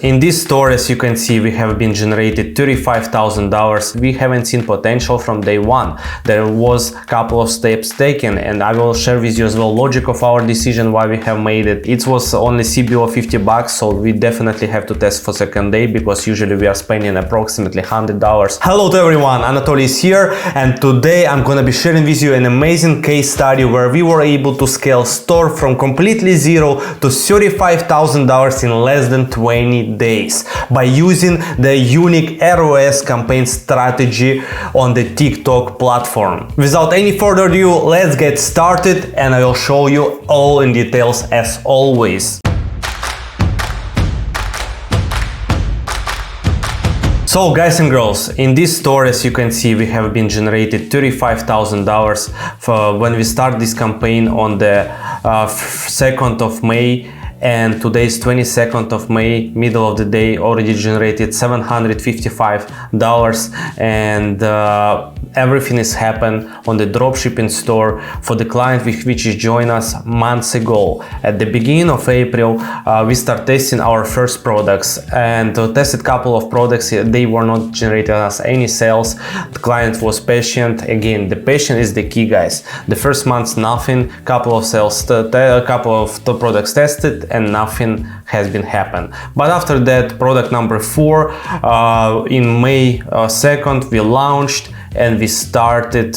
In this store, as you can see, we have been generated $35,000. We haven't seen potential from day one. There was a couple of steps taken, and I will share with you as well logic of our decision why we have made it. It was only CBO $50, so we definitely have to test for second day because usually we are spending approximately $100. Hello to everyone, Anatoly is here, and today I'm gonna be sharing with you an amazing case study where we were able to scale store from completely zero to $35,000 in less than 20 days by using the unique ROAS campaign strategy on the TikTok platform. Without any further ado, let's get started and I will show you all in details as always. So guys and girls, in this store, as you can see, we have been generated $35,000 for when we start this campaign on the 2nd of May. And today's 22nd of May, middle of the day, already generated $755, and everything has happened on the dropshipping store for the client which is joined us months ago. At the beginning of April, we start testing our first products and tested a couple of products. They were not generating us any sales. The client was patient. Again, the patience is the key, guys. The first month, nothing. Couple of sales, a couple of products tested, and nothing has been happened. But after that, product number 4 in May 2nd, we launched and we started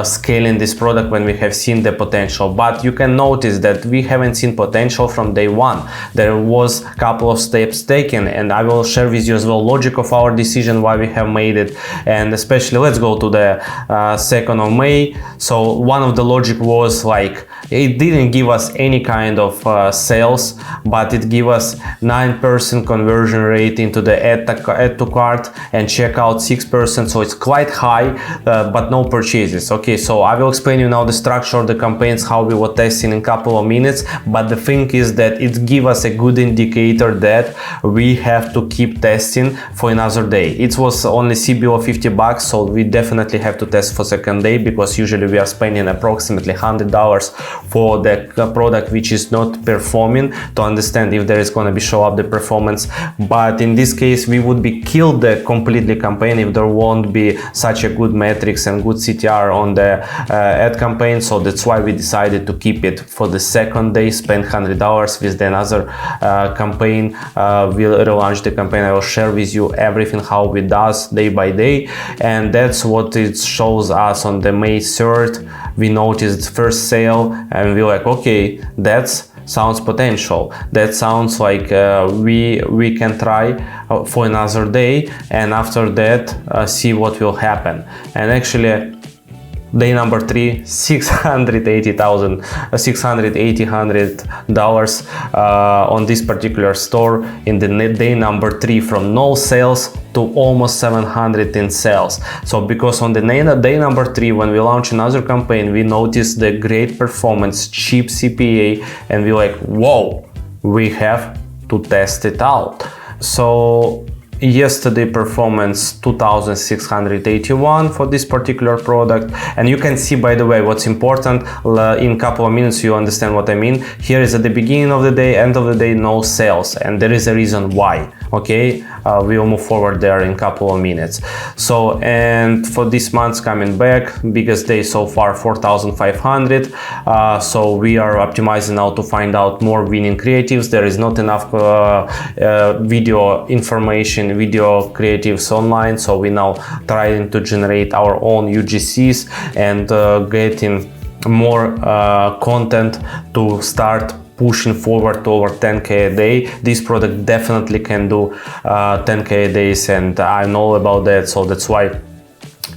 scaling this product when we have seen the potential. But you can notice that we haven't seen potential from day one. There was a couple of steps taken, and I will share with you as well logic of our decision why we have made it. And especially, let's go to the 2nd of May. So one of the logic was like, it didn't give us any kind of sales, but it gave us 9% conversion rate into the add to cart and checkout 6%. So it's quite high. But no purchases. Okay, so I will explain you now the structure of the campaigns, how we were testing in a couple of minutes. But the thing is that it gives us a good indicator that we have to keep testing for another day. It was only CBO $50, so we definitely have to test for second day because usually we are spending approximately $100 for the product which is not performing to understand if there is going to be show up the performance. But in this case, we would be killed the completely campaign if there won't be such a good metrics and good CTR on the ad campaign. So that's why we decided to keep it for the second day, spend $100 with another campaign. We'll relaunch the campaign. I will share with you everything how we does day by day, and that's what it shows us on the May 3rd. We noticed first sale and we're like, okay, that's sounds potential. That sounds like we can try for another day, and after that see what will happen. And actually, day number 3, $680 on this particular store. In the day number 3, from no sales to almost 700 in sales. So because on the day number 3, when we launch another campaign, we noticed the great performance, cheap CPA, and we're like, whoa, we have to test it out. So yesterday performance 2681 for this particular product. And you can see, by the way, what's important in a couple of minutes you understand what I mean. Here is at the beginning of the day, end of the day, no sales, and there is a reason why. Okay, we will move forward there in a couple of minutes. So, and for this month's coming back, biggest day so far 4,500. So we are optimizing now to find out more winning creatives. There is not enough video information, video creatives online, so we now trying to generate our own UGCs and getting more content to start pushing forward to over 10k a day. This product definitely can do 10k a days, and I know about that, so that's why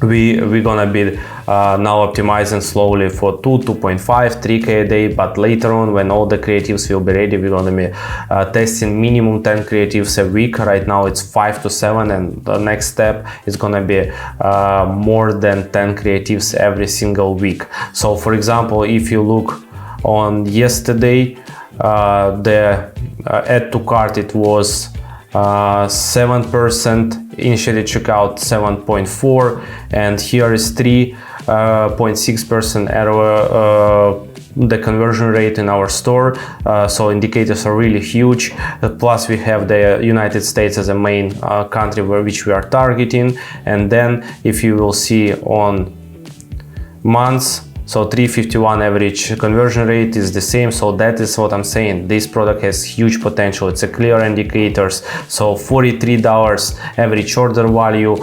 we're gonna be now optimizing slowly for 2.5, 3k a day. But later on, when all the creatives will be ready, we're gonna be testing minimum 10 creatives a week. Right now it's 5 to 7, and the next step is gonna be more than 10 creatives every single week. So for example, if you look on yesterday, the add to cart, it was 7%, initially checkout 7.4, and here is 3.6% error the conversion rate in our store. So indicators are really huge. Plus we have the United States as a main country which we are targeting. And then if you will see on months, so 351 average conversion rate is the same. So that is what I'm saying. This product has huge potential. It's a clear indicators. So $43 average order value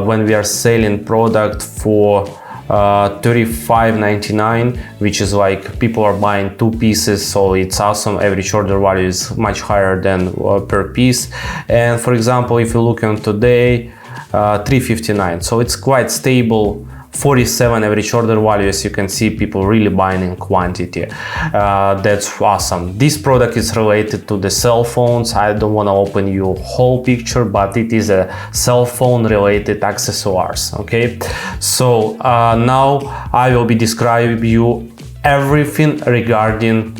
when we are selling product for $35.99, which is like people are buying 2 pieces, so it's awesome. Average order value is much higher than per piece. And for example, if you look on today, $359, so it's quite stable. 47 average order value. As you can see, people really buying in quantity. That's awesome. This product is related to the cell phones. I don't want to open you whole picture, but it is a cell phone related accessories. Okay, so now I will be describing you everything regarding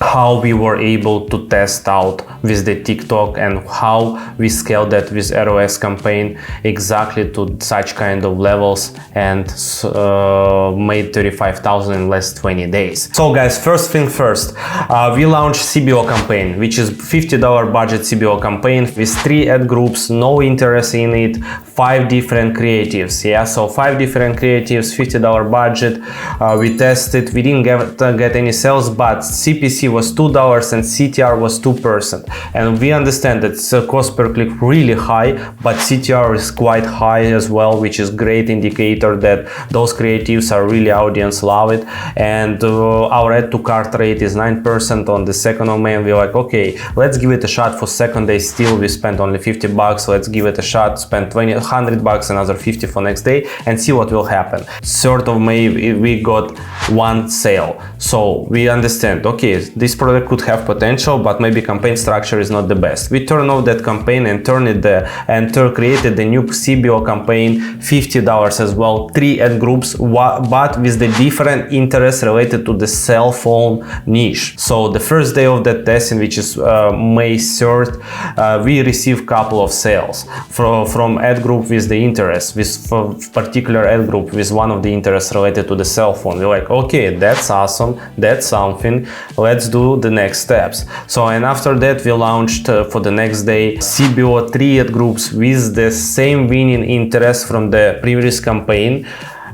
how we were able to test out with the TikTok and how we scaled that with ROAS campaign exactly to such kind of levels and made 35,000 in less 20 days. So guys, first thing first, we launched CBO campaign, which is $50 budget CBO campaign with 3 ad groups, no interest in it, 5 different creatives. Yeah, so 5 different creatives, $50 budget. We tested, we didn't get any sales, but CPC was $2 and CTR was 2%. And we understand that cost per click really high, but CTR is quite high as well, which is great indicator that those creatives are really audience love it. And our add to cart rate is 9% on the second of May. And we're like, okay, let's give it a shot for second day. Still, we spent only $50. Let's give it a shot, spend $100, another 50 for next day, and see what will happen. 3rd of May, we got 1 sale. So we understand, okay, this product could have potential, but maybe campaign structure is not the best. We turn off that campaign and created the new CBO campaign, $50 as well, 3 ad groups, but with the different interests related to the cell phone niche. So the first day of that testing, which is May 3rd, we received couple of sales from ad group with the interest, with particular ad group with one of the interests related to the cell phone. We're like, okay, that's awesome, that's something, let's do the next steps. So, and after that we launched for the next day CBO 3 ad groups with the same winning interest from the previous campaign,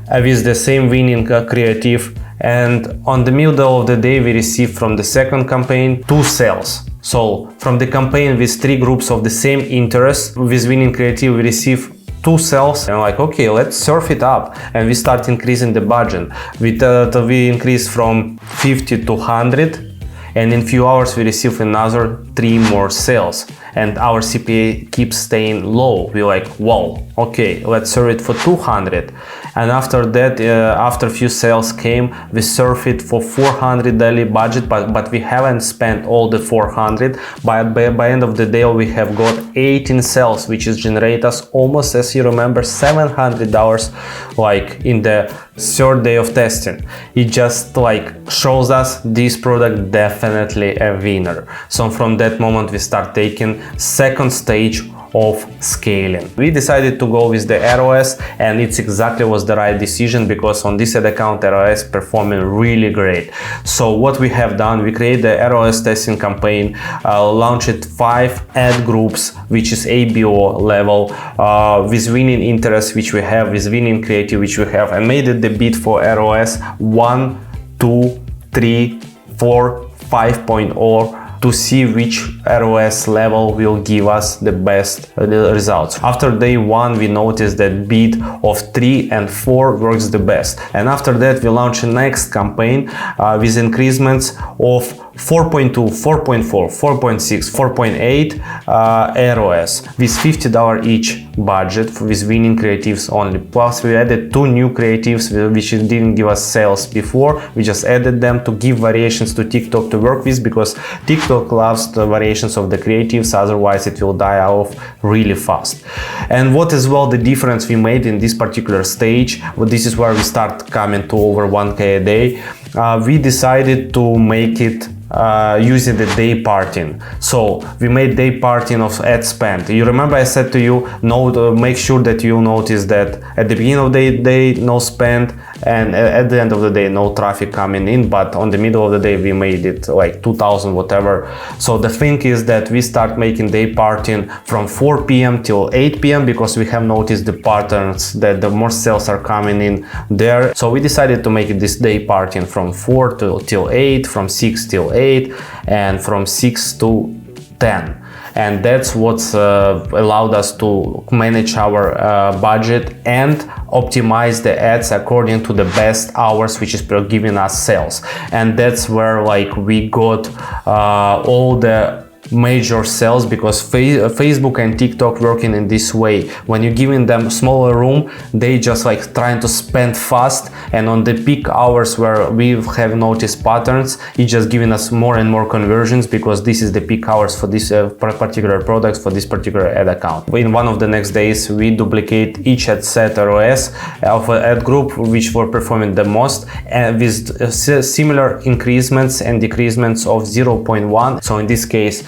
with the same winning creative. And on the middle of the day we received from the second campaign 2 sales. So from the campaign with 3 groups of the same interest with winning creative, we received 2 sales, and like, okay, let's surf it up, and we start increasing the budget. We increased from 50 to 100, and in few hours we receive another 3 more sales, and our CPA keeps staying low. We're like, whoa, okay, let's serve it for 200. And after that, after a few sales came, we serve it for 400 daily budget, but we haven't spent all the 400. By end of the day, we have got 18 sales, which is generate us almost, as you remember, $700 like in the 3rd day of testing. It just like shows us this product definitely a winner. So from that moment we start taking second stage of scaling. We decided to go with the ROAS, and it's exactly was the right decision, because on this ad account ROAS performing really great. So what we have done, we create the ROAS testing campaign, launched 5 ad groups, which is ABO level, with winning interest which we have, with winning creative which we have, and made it the bid for ROAS 1, 2, 3, 4, 5.0 to see which ROAS level will give us the best results. After day 1, we noticed that bid of 3 and 4 works the best. And after that, we launched a next campaign with increasements of 4.2, 4.4, 4.6, 4.8 ROAS with $50 each budget with winning creatives only. Plus we added 2 new creatives which didn't give us sales before. We just added them to give variations to TikTok to work with, because TikTok loves the variations of the creatives, otherwise it will die off really fast. And what as well the difference we made in this particular stage, this is where we start coming to over 1K a day. We decided to make it using the day parting. So we made day parting of ad spend. You remember I said to you, make sure that you notice that at the beginning of the day no spend, and at the end of the day no traffic coming in, but on the middle of the day we made it like 2000 whatever. So the thing is that we start making day partying from 4 p.m. till 8 p.m. because we have noticed the patterns that the more sales are coming in there. So we decided to make this day partying from 4 till 8, from 6 till 8, and from 6 to 10. And that's what's allowed us to manage our budget and optimize the ads according to the best hours, which is giving us sales. And that's where like we got all the major sales, because Facebook and TikTok working in this way. When you're giving them smaller room, they just like trying to spend fast, and on the peak hours where we have noticed patterns, it's just giving us more and more conversions, because this is the peak hours for this particular product, for this particular ad account. In one of the next days we duplicate each ad set ROAS of an ad group which were performing the most, and with similar increments and decreasements of 0.1. So in this case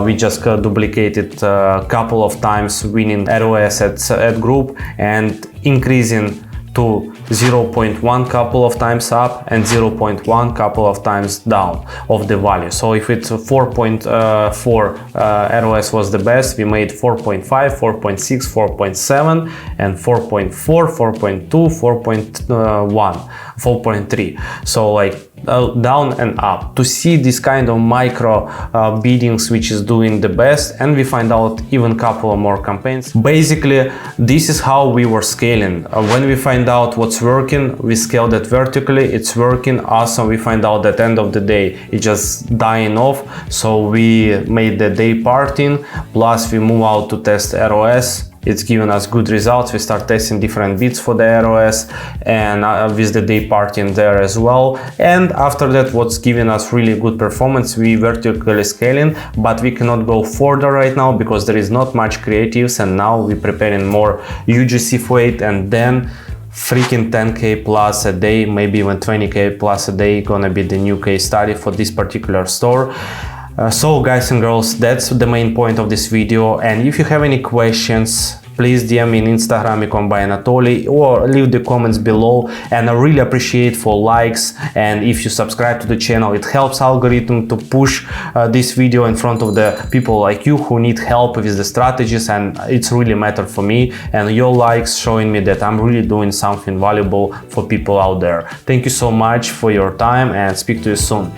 we just duplicated a couple of times, winning ROAS at group and increasing to 0.1 couple of times up and 0.1 couple of times down of the value. So if it's 4.4 ROS was the best, we made 4.5, 4.6, 4.7 and 4.4, 4.2, 4.1, 4.3. So like down and up to see this kind of micro biddings which is doing the best, and we find out even couple of more campaigns. Basically this is how we were scaling. When we find out what's working, we scale that vertically, it's working awesome. We find out that end of the day it's just dying off, so we made the day partying, plus we move out to test ROS. It's given us good results. We start testing different bids for the ROS and with the day partying there as well. And after that, what's giving us really good performance, we vertically scaling, but we cannot go further right now because there is not much creatives, and now we're preparing more UGC for it, and then freaking 10k plus a day, maybe even 20k plus a day gonna be the new case study for this particular store. So guys and girls, that's the main point of this video, and if you have any questions, please DM me in Instagram, ecom by Anatoly, or leave the comments below. And I really appreciate for likes, and if you subscribe to the channel, it helps algorithm to push this video in front of the people like you who need help with the strategies, and it's really matter for me, and your likes showing me that I'm really doing something valuable for people out there. Thank you so much for your time, and speak to you soon.